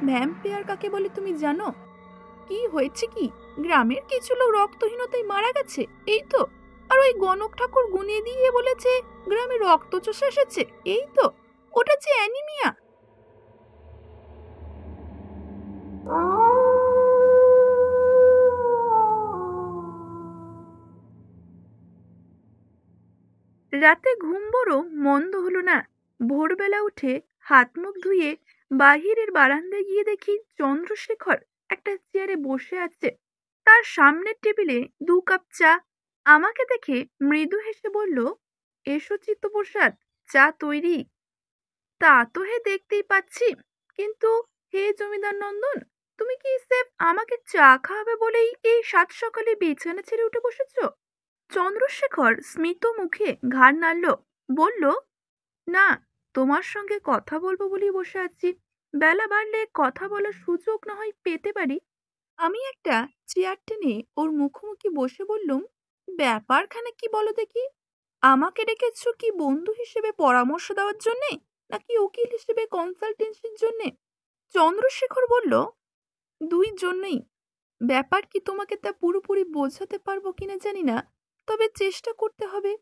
Vampire কাকে বলে তুমি জানো? কি হয়েছে কি, গ্রামের কিছু লোক রক্তহীনতায় মারা গেছে, এই তো। আর ওই গণক ঠাকুর গুনিয়ে দিয়ে বলেছে গ্রামে রক্তচোষা এসেছে, এই তো। ওটা যে অ্যানিমিয়া। রাতে ঘুম বড় মন্দ হলো না। ভোরবেলা উঠে হাত মুখ ধুয়ে বাহিরের বারান্দায় গিয়ে দেখি চন্দ্রশেখর একটা চেয়ারে বসে আছে। তার সামনের টেবিলে 2 কাপ চা। আমাকে দেখে মৃদু হেসে বলল, এসো চিত্তপ্রসাদ, চা তৈরি। তা তো হে দেখতেই পাচ্ছি, কিন্তু হে জমিদার নন্দন, তুমি কি স্রেফ আমাকে চা খাওয়াবে বলেই এই সাত সকালে বিছানা ছেড়ে উঠে বসেছ? চন্দ্রশেখর স্মিত মুখে ঘাড় নাড়ল, বলল, না, তোমার সঙ্গে কথা বলবো বলেই বসে আছি। বেলা বাড়লে কথা বলার সুযোগ না হয় পেতে পারি। আমি একটা চেয়ার টেনে ওর মুখোমুখি বসে বললুম, ব্যাপারখানে কি বলো দেখি? আমাকে ডেকেছ কি বন্ধু হিসেবে পরামর্শ দেওয়ার জন্যে, নাকি উকিল হিসেবে কনসালটেন্সির জন্যে? চন্দ্রশেখর বলল, দুই জন্যই। ব্যাপার কি তোমাকে তা পুরোপুরি বোঝাতে পারবো কিনা জানি না, তবে চেষ্টা করতে হবে।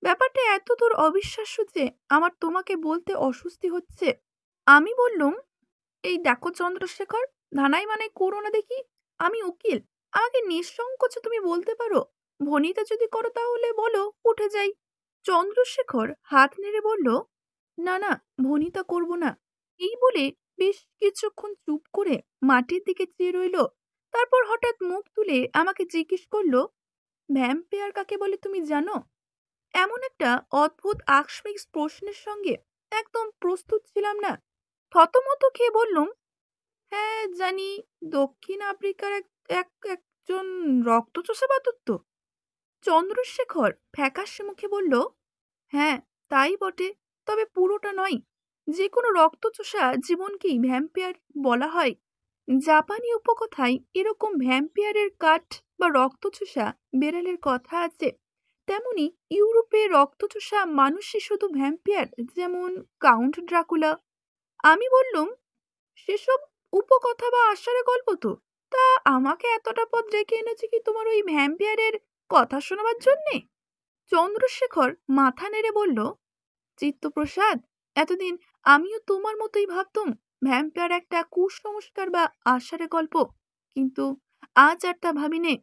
ব্যাপারটা এতদূর অবিশ্বাস্য যে আমার তোমাকে বলতে অস্বস্তি হচ্ছে। আমি বললুম, এই দেখো চন্দ্রশেখর, ধানাই মানাই করো না দেখি। আমি উকিল, আমাকে নিঃসংকোচে তুমি বলতে পারো। ভনিতা যদি করো তাহলে বলো, উঠে যাই। চন্দ্রশেখর হাত নেড়ে বলল, না না, ভনিতা করব না। এই বলে বেশ কিছুক্ষণ চুপ করে মাটির দিকে চেয়ে রইল। তারপর হঠাৎ মুখ তুলে আমাকে জিজ্ঞেস করলো, ভ্যাম্পায়ার কাকে বলে তুমি জানো? এমন একটা অদ্ভুত আকস্মিক প্রশ্নের সঙ্গে একদম প্রস্তুত ছিলাম না। থতমত খেয়ে বললুম, হ্যাঁ জানি, দক্ষিণ আফ্রিকার একজন রক্তচোষা বাতুর তো। চন্দ্রশেখর ফ্যাকাশে মুখে বলল, হ্যাঁ তাই বটে, তবে পুরোটা নয়। যে কোনো রক্তচোষা জীবনকেই ভ্যাম্পায়ার বলা হয়। জাপানি উপকথায় এরকম ভ্যাম্পায়ারের কাঠ বা রক্তচোষা বেড়ালের কথা আছে। তেমনি ইউরোপে রক্তচোষা মানুষই শুধু ভ্যাম্পায়ার, যেমন কাউন্ট ড্রাকুলা। আমি বললুম, সেসব উপকথা বা আষাঢ়ে গল্প তো। তা আমাকে এতটা পথ ডেকে এনেছে কি তোমার ওই ভ্যাম্পায়ারের কথা শোনাবার জন্যে? চন্দ্রশেখর মাথা নেড়ে বলল, চিত্তপ্রসাদ, এতদিন আমিও তোমার মতোই ভাবতুম ভ্যাম্পায়ার একটা কুসংস্কার বা আষাঢ়ে গল্প, কিন্তু আজ আর তা ভাবিনে।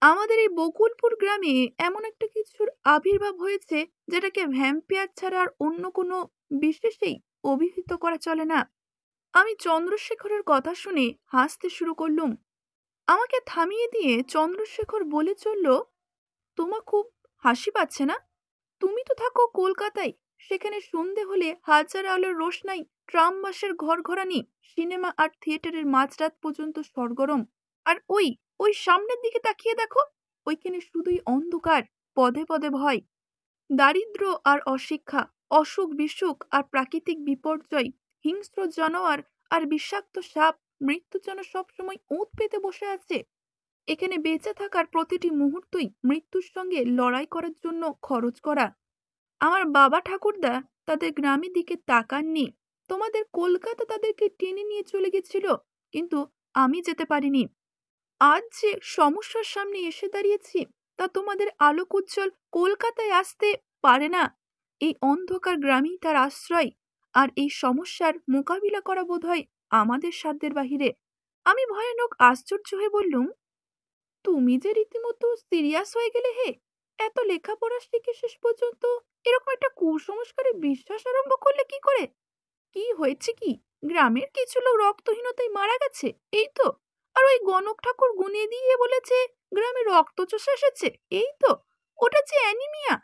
আমাদের এই বকুলপুর গ্রামে এমন একটা কিছুর আবির্ভাব হয়েছে যেটাকে ভ্যাম্পায়ার ছাড়া আর অন্য কোনো বিশেষেই অভিহিত করা চলে না। আমি চন্দ্রশেখরের কথা শুনে হাসতে শুরু করলুম। আমাকে থামিয়ে দিয়ে চন্দ্রশেখর বলে চলল, তোমার খুব হাসি পাচ্ছে না? তুমি তো থাকো কলকাতায়, সেখানে সন্ধে হলে হাজার আলোর রোশনাই, ট্রাম বাসের ঘরঘরানি, সিনেমা আর থিয়েটারের মাঝরাত পর্যন্ত সরগরম। আর ওই ওই সামনের দিকে তাকিয়ে দেখো, ওইখানে শুধুই অন্ধকার, পদে পদে ভয়, দারিদ্র্য আর অশিক্ষা, অসুখ বিসুখ আর প্রাকৃতিক বিপর্যয়, হিংস্র জানোয়ার আর বিষাক্ত সাপ, মৃত্যু যেন সবসময় ওঁত পেতে বসে আছে। এখানে বেঁচে থাকার প্রতিটি মুহূর্তই মৃত্যুর সঙ্গে লড়াই করার জন্য খরচ করা। আমার বাবা ঠাকুরদা তাদের গ্রামের দিকে তাকাননি। তোমাদের কলকাতা তাদেরকে টেনে নিয়ে চলে গেছিল, কিন্তু আমি যেতে পারিনি। আজ যে সমস্যার সামনে এসে দাঁড়িয়েছি, তা তোমাদের আলোক উজ্জ্বল কলকাতায় আসতে পারে না। এই অন্ধকার গ্রামেই তার আশ্রয়, আর এই সমস্যার মোকাবিলা করা বোধহয় আমাদের সাধ্যের বাহিরে। আমি ভয়ানক আশ্চর্য হয়ে বললুম, তুমি যে রীতিমতো সিরিয়াস হয়ে গেলে হে! এত লেখাপড়া শিখে শেষ পর্যন্ত এরকম একটা কুসংস্কারে বিশ্বাস আরম্ভ করলে কি করে? কি হয়েছে কি, গ্রামের কিছু লোক রক্তহীনতায় মারা গেছে, এই তো। আর ওই গণক ঠাকুর গুনিয়ে দিয়ে বলেছে গ্রামে রক্তচোষা এসেছে, এই তো। ওটা যে অ্যানিমিয়া।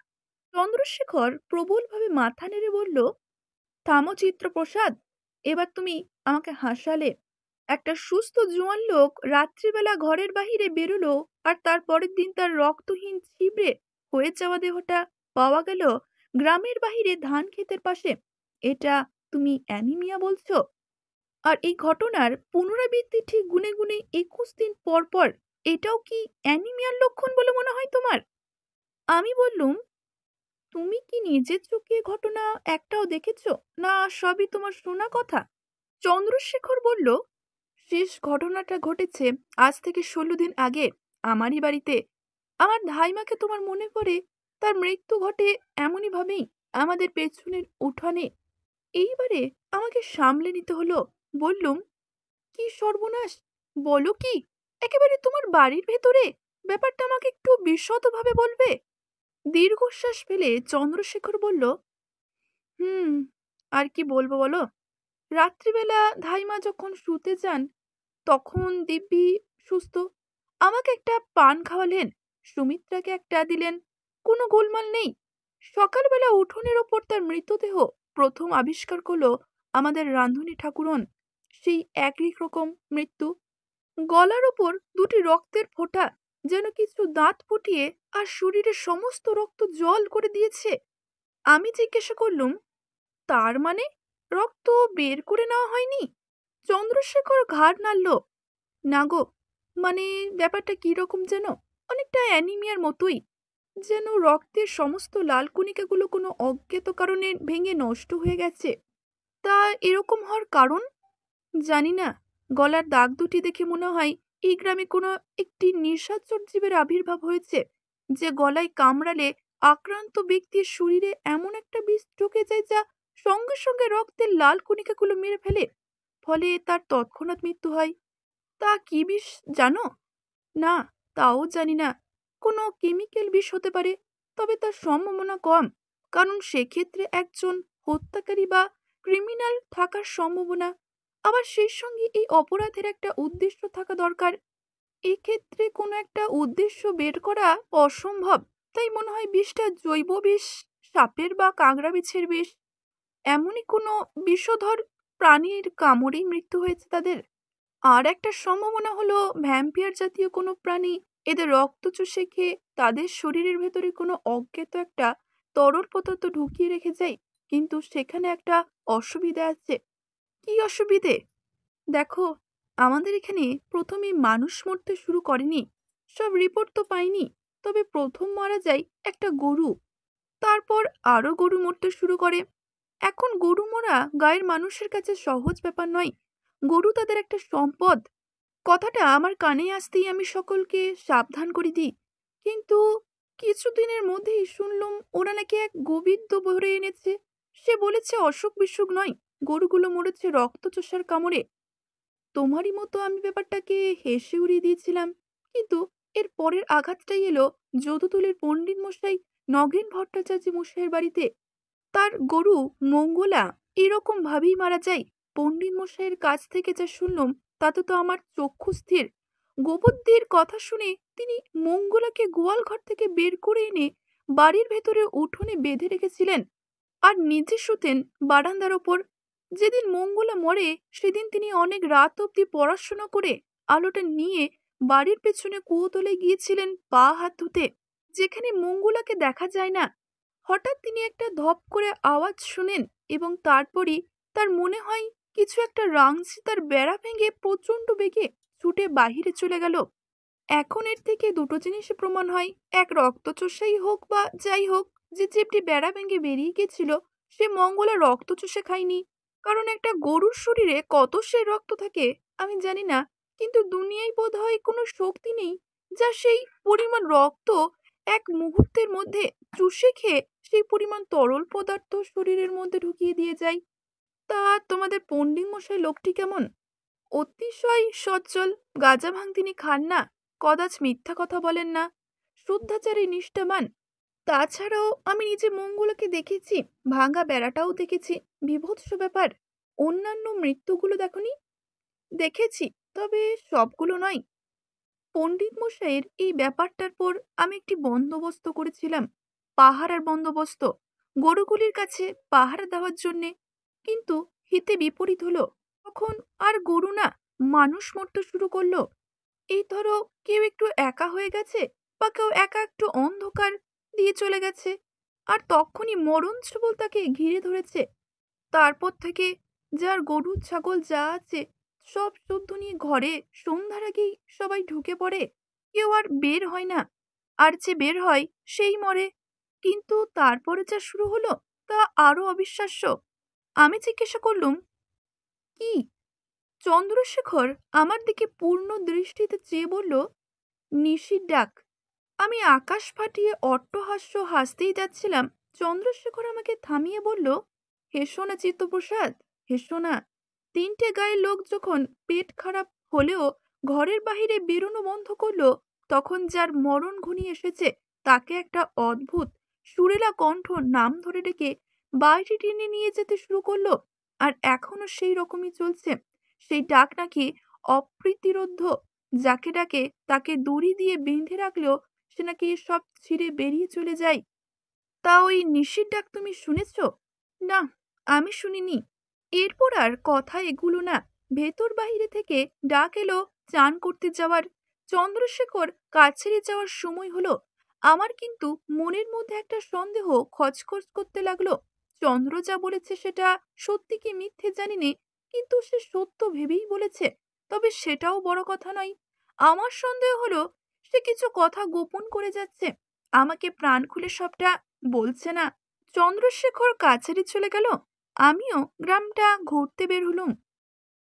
চন্দ্রশেখর প্রবলভাবে মাথা নেড়ে বলল, থামো চিত্রপ্রসাদ, এবার তুমি আমাকে হাসালে। একটা সুস্থ জোয়ান লোক রাত্রিবেলা ঘরের বাহিরে বেরোলো, আর তার পরের দিন তার রক্তহীন ছিবড়ে হয়ে যাওয়া দেহটা পাওয়া গেল গ্রামের বাহিরে ধান ক্ষেতের পাশে। এটা তুমি অ্যানিমিয়া বলছো? আর এই ঘটনার পুনরাবৃত্তি ঠিক গুনে গুনে 21 দিন পর পর, এটাও কি অ্যানিমিয়ার লক্ষণ বলে মনে হয় তোমার? আমি বললুম, তুমি কি নিজের চোখে ঘটনা একটাও দেখেছো, না সবই তোমার শোনা কথা? চন্দ্রশেখর বলল, শেষ ঘটনাটা ঘটেছে আজ থেকে ১৬ দিন আগে আমারই বাড়িতে। আমার ধাইমাকে তোমার মনে পড়ে? তার মৃত্যু ঘটে এমনই ভাবেই, আমাদের পেছনের উঠানে। এইবারে আমাকে সামলে নিতে হলো। বললুম, কি সর্বনাশ! বলো কি? একেবারে তোমার বাড়ির ভেতরে? ব্যাপারটা আমাকে একটু বিশদভাবে বলবে? দীর্ঘশ্বাস ফেলে চন্দ্রশেখর বলল, হুম, আর কি বলবো বলো। রাত্রিবেলা ধাইমা যখন শুতে যান তখন দিব্যি সুস্থ। আমাকে একটা পান খাওয়ালেন, সুমিত্রাকে একটা দিলেন, কোনো গোলমাল নেই। সকালবেলা উঠোনের ওপর তার মৃতদেহ প্রথম আবিষ্কার করলো আমাদের রাঁধুনি ঠাকুরন। সেই একই রকম মৃত্যু, গলার ওপর দুটি রক্তের ফোঁটা, যেন কিছু দাঁত ফুটিয়ে আর শরীরের সমস্ত রক্ত জল করে দিয়েছে। আমি জিজ্ঞাসা করলুম, তার মানে রক্ত বের করে নেওয়া হয়নি? চন্দ্রশেখর ঘাড় নাড়ল। না গো, মানে ব্যাপারটা কি রকম যেন, অনেকটা অ্যানিমিয়ার মতোই, যেন রক্তের সমস্ত লাল কণিকাগুলো কোনো অজ্ঞাত কারণে ভেঙে নষ্ট হয়ে গেছে। তা এরকম হওয়ার কারণ জানি না। গলার দাগ দুটি দেখে মনে হয় এই গ্রামে কোনো একটি নিশাচর জীবের আবির্ভাব হয়েছে, যে গলায় কামড়ালে আক্রান্ত ব্যক্তির শরীরে এমন একটা বিষ ঢুকে যায় যা সঙ্গে সঙ্গে রক্তের লাল কণিকাগুলো মেরে ফেলে, ফলে তার তৎক্ষণাৎ মৃত্যু হয়। তা কি বিষ জানো? না, তাও জানি না। কোনো কেমিক্যাল বিষ হতে পারে, তবে তার সম্ভাবনা কম, কারণ সেক্ষেত্রে একজন হত্যাকারী বা ক্রিমিনাল থাকার সম্ভাবনা। আবার সেই সঙ্গে এই অপরাধের একটা উদ্দেশ্য থাকা দরকার। এক্ষেত্রে কোনো একটা উদ্দেশ্য বের করা অসম্ভব। তাই মনে হয় বিষটা জৈব বিষ, সাপের বা কাঁকড়া বিছের বিষ। এমনই কোনো বিষধর প্রাণীর কামড়েই মৃত্যু হয়েছে তাদের। আর একটা সম্ভাবনা হলো ভ্যাম্পিয়ার জাতীয় কোনো প্রাণী এদের রক্ত চুষে খেয়ে তাদের শরীরের ভেতরে কোনো অজ্ঞাত একটা তরল পদার্থ ঢুকিয়ে রেখে যায়। কিন্তু সেখানে একটা অসুবিধা আছে। কি অসুবিধে? দেখো, আমাদের এখানে প্রথমে মানুষ মরতে শুরু করেনি, সব রিপোর্ট তো পাইনি। তবে প্রথম মারা যায় একটা গরু, তারপর আরো গরু মরতে শুরু করে। এখন গরু মরা গায়ের মানুষের কাছে সহজ ব্যাপার নয়। গরু তাদের একটা সম্পদ। কথাটা আমার কানে আসতেই আমি সকলকে সাবধান করে দিই। কিন্তু কিছুদিনের মধ্যেই শুনলুম ওরা নাকি এক গোবিন্দ ভরে এনেছে। সে বলেছে অসুখ বিসুখ নয়, গরুগুলো মরেছে রক্তচোষার কামড়ে। তোমারই মতো আমি ব্যাপারটাকে হেসে উড়িয়ে দিয়েছিলাম। কিন্তু এর পরের আঘাতটাই এলো যদুতুলের পণ্ডিত মশাই নগেন ভট্টাচার্য মশাইয়ের বাড়িতে। তার গরু মঙ্গলা এরকম ভাবেই মারা যায়। পণ্ডিত মশাইয়ের কাছ থেকে যা শুনলাম তাতে তো আমার চক্ষু স্থির। গোবর্ধের কথা শুনে তিনি মঙ্গলাকে গোয়াল ঘর থেকে বের করে এনে বাড়ির ভেতরে উঠোনে বেঁধে রেখেছিলেন, আর নিজে শুতেন বারান্দার ওপর। যেদিন মঙ্গলা মরে সেদিন তিনি অনেক রাত অবধি পড়াশোনা করে আলোটা নিয়ে বাড়ির পেছনে কুয়োতলায় গিয়েছিলেন পা হাত ধুতে, যেখানে মঙ্গলাকে দেখা যায় না। হঠাৎ তিনি একটা ধপ করে আওয়াজ শুনেন এবং তারপরই তার মনে হয় কিছু একটা রাংচি তার বেড়া ভেঙে প্রচণ্ড বেগে ছুটে বাহিরে চলে গেল। এখন এর থেকে দুটো জিনিসই প্রমাণ হয়, এক রক্তচোষাই হোক বা যাই হোক, যে জীবটি বেড়া ভেঙে বেরিয়ে গেছিল সে মঙ্গলা রক্ত চুষে খায়নি। কারণ একটা গরুর শরীরে কত সে রক্ত থাকে আমি জানি না, কিন্তু দুনিয়ায় বোধ হয় কোনো শক্তি নেই যা সেই পরিমাণ রক্ত এক মুহূর্তের মধ্যে চুষে খেয়ে সেই পরিমাণ তরল পদার্থ শরীরের মধ্যে ঢুকিয়ে দিয়ে যায়। তা তোমাদের পণ্ডিত মশাই লোকটি কেমন? অতিশয় সচ্ছল। গাঁজা ভাঙ তিনি খান না, কদাচ মিথ্যা কথা বলেন না, শুদ্ধাচারী নিষ্ঠাবান। তাছাড়াও আমি নিজে মঙ্গলাকে দেখেছি, ভাঙা বেড়াটাও দেখেছি। বীভৎস ব্যাপার। অন্যান্য মৃত্যুগুলো দেখনি? দেখেছি, তবে সবগুলো নয়। পণ্ডিত মশাইয়ের এই ব্যাপারটার পর আমি একটি বন্দোবস্ত করেছিলাম, পাহারার বন্দোবস্ত, গরুগুলির কাছে পাহারা দেওয়ার জন্যে। কিন্তু হিতে বিপরীত হলো। তখন আর গরু না, মানুষ মরতে শুরু করলো। এই ধরো কেউ একটু একা হয়ে গেছে, বা কেউ একা একটু অন্ধকার দিয়ে চলে গেছে, আর তখনই মরণ ছোবল তাকে ঘিরে ধরেছে। তারপর থেকে যার গরু ছাগল যা আছে সব শুদ্ধ নিয়ে ঘরে সন্ধ্যার আগেই সবাই ঢুকে পড়ে, কেউ আর বের হয় না। আর যে বের হয় সেই মরে। কিন্তু তারপরে যা শুরু হলো তা আরো অবিশ্বাস্য। আমি জিজ্ঞাসা করলুম, কি? চন্দ্রশেখর আমার দিকে পূর্ণ দৃষ্টিতে চেয়ে বলল, নিশির ডাক। আমি আকাশ ফাটিয়ে অট্টহাস্য হাসতেই যাচ্ছিলাম, চন্দ্রশেখর আমাকে থামিয়ে বলল, হেসো না চিত্তপ্রসাদ, হেসো না। তিনটে গায়ের লোক যখন পেট খারাপ হলেও ঘরের বাহিরে বেরোনো বন্ধ করলো, তখন যার মরণ ঘনিয়ে এসেছে তাকে একটা অদ্ভুত সুরেলা কণ্ঠ নাম ধরে ডেকে বাইরে টেনে নিয়ে যেতে শুরু করলো। আর এখনো সেই রকমই চলছে। সেই ডাক নাকি অপ্রতিরোধ্য। যাকে ডাকে তাকে দড়ি দিয়ে বেঁধে রাখলেও সে নাকি সব ছিঁড়ে বেরিয়ে চলে যায়। তা ওই নিশির ডাক তুমি শুনেছ? না, আমি শুনিনি। এরপর আর কথা এগুলো না। ভেতর বাহিরে থেকে ডাক এলো চান করতে যাওয়ার। চন্দ্রশেখর কাজ ছেড়ে যাওয়ার সময় হলো। আমার কিন্তু মনের মধ্যে একটা সন্দেহ খচখচ করতে লাগলো। চন্দ্র যা বলেছে সেটা সত্যি কি মিথ্যে জানি নে, কিন্তু সে সত্য ভেবেই বলেছে। তবে সেটাও বড় কথা নয়। আমার সন্দেহ হলো সে কিছু কথা গোপন করে যাচ্ছে, আমাকে প্রাণ খুলে সবটা বলছে না। চন্দ্রশেখর কাছারি চলে গেল। আমিও গ্রামটা ঘুরতে বের হলুম।